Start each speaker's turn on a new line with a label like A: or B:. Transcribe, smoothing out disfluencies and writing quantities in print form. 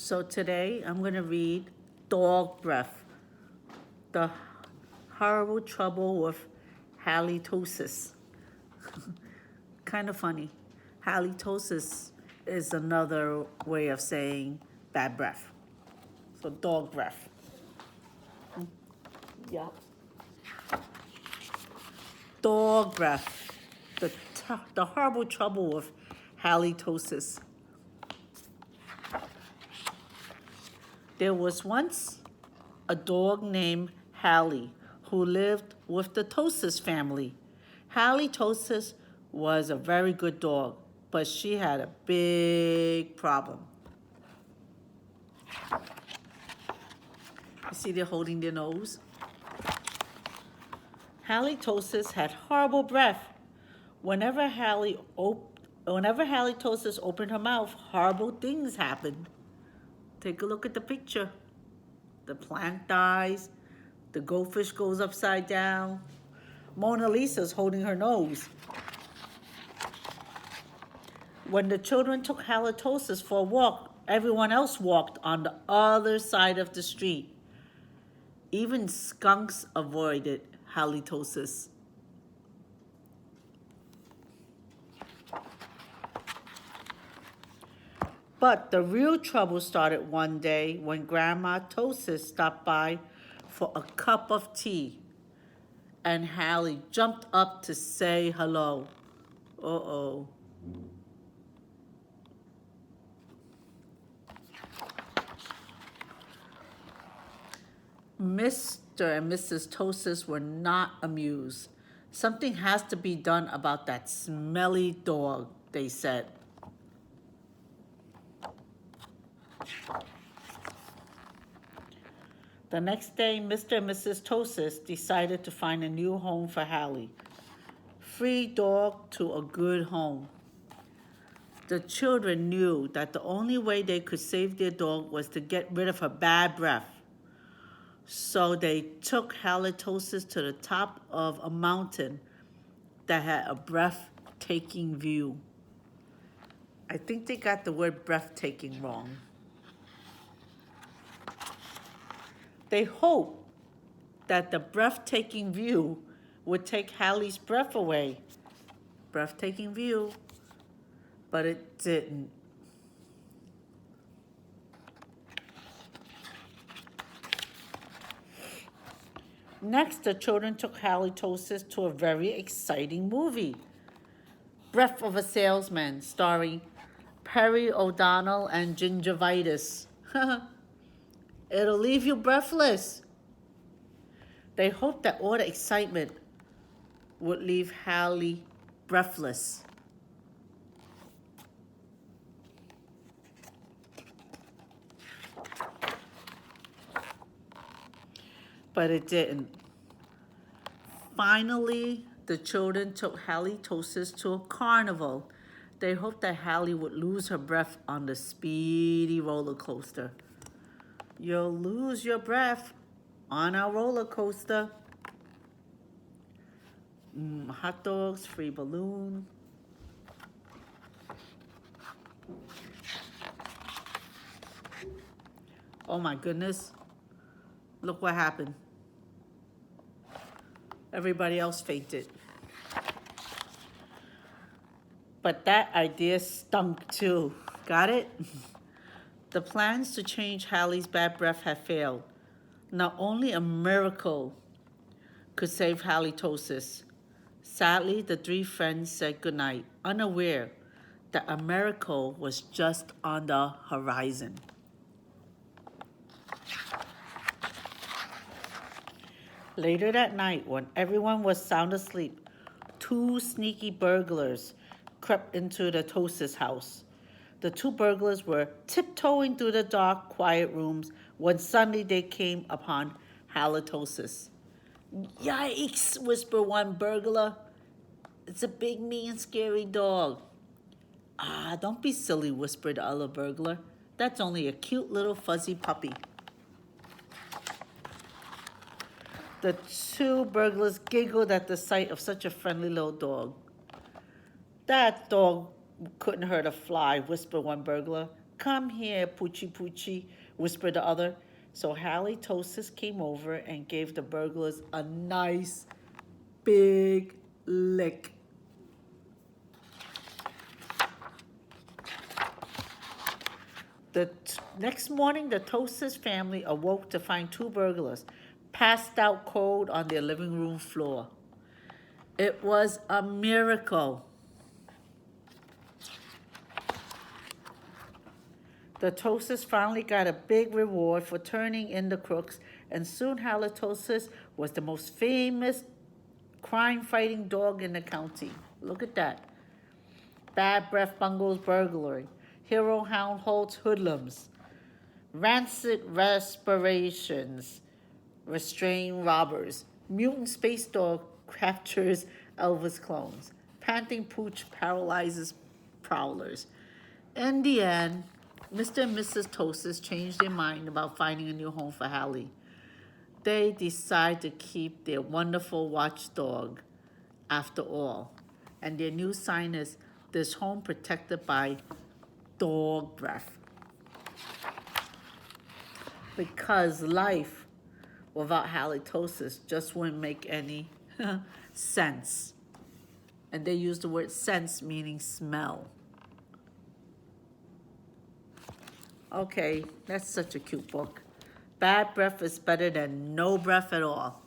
A: So today I'm going to read Dog Breath, the horrible trouble with halitosis. Kind of funny. Halitosis is another way of saying bad breath. So dog breath. Yeah. Dog breath, the horrible trouble with halitosis. There was once a dog named Hallie who lived with the Tosis family. Halitosis was a very good dog, but she had a big problem. You see they're holding their nose? Halitosis had horrible breath. Whenever Halitosis opened her mouth, horrible things happened. Take a look at the picture. The plant dies, the goldfish goes upside down. Mona Lisa's holding her nose. When the children took halitosis for a walk, everyone else walked on the other side of the street. Even skunks avoided halitosis. But the real trouble started one day when Grandma Tosis stopped by for a cup of tea. And Hallie jumped up to say hello. Uh-oh. Mr. and Mrs. Tosis were not amused. Something has to be done about that smelly dog, they said. The next day, Mr. and Mrs. Tosis decided to find a new home for Hallie. Free dog to a good home. The children knew that the only way they could save their dog was to get rid of her bad breath. So they took halitosis to the top of a mountain that had a breathtaking view. I think they got the word breathtaking wrong. They hoped that the breathtaking view would take Hallie's breath away. Breathtaking view, but it didn't. Next, the children took halitosis to a very exciting movie. Breath of a Salesman, starring Perry O'Donnell and Gingivitis. It'll leave you breathless. They hoped that all the excitement would leave Hallie breathless. But it didn't. Finally, the children took halitosis to a carnival. They hoped that Hallie would lose her breath on the speedy roller coaster. You'll lose your breath on our roller coaster. Hot dogs, free balloon. Oh my goodness. Look what happened. Everybody else fainted. But that idea stunk too. Got it? The plans to change Hallie's bad breath had failed. Not only a miracle could save halitosis. Sadly, the three friends said goodnight, unaware that a miracle was just on the horizon. Later that night, when everyone was sound asleep, two sneaky burglars crept into the Tosis house. The two burglars were tiptoeing through the dark, quiet rooms when suddenly they came upon halitosis. Yikes, whispered one burglar. It's a big, mean, scary dog. Ah, don't be silly, whispered the other burglar. That's only a cute little fuzzy puppy. The two burglars giggled at the sight of such a friendly little dog. That dog couldn't hurt a fly, whispered one burglar. Come here, Poochie Poochie, whispered the other. So Halitosis came over and gave the burglars a nice big lick. The next morning, the Toasters family awoke to find two burglars passed out cold on their living room floor. It was a miracle. The Toasters finally got a big reward for turning in the crooks, and soon Halitosis was the most famous crime-fighting dog in the county. Look at that. Bad Breath Bungo's burglary. Hero Hound holds hoodlums. Rancid respirations restrain robbers. Mutant Space Dog captures Elvis clones. Panting Pooch paralyzes prowlers. In the end, Mr. and Mrs. Toasters changed their mind about finding a new home for Hallie. They decide to keep their wonderful watchdog after all. And their new sign is, "This home protected by dog breath." Because life without halitosis just wouldn't make any sense. And they use the word sense, meaning smell. Okay, that's such a cute book. Bad breath is better than no breath at all.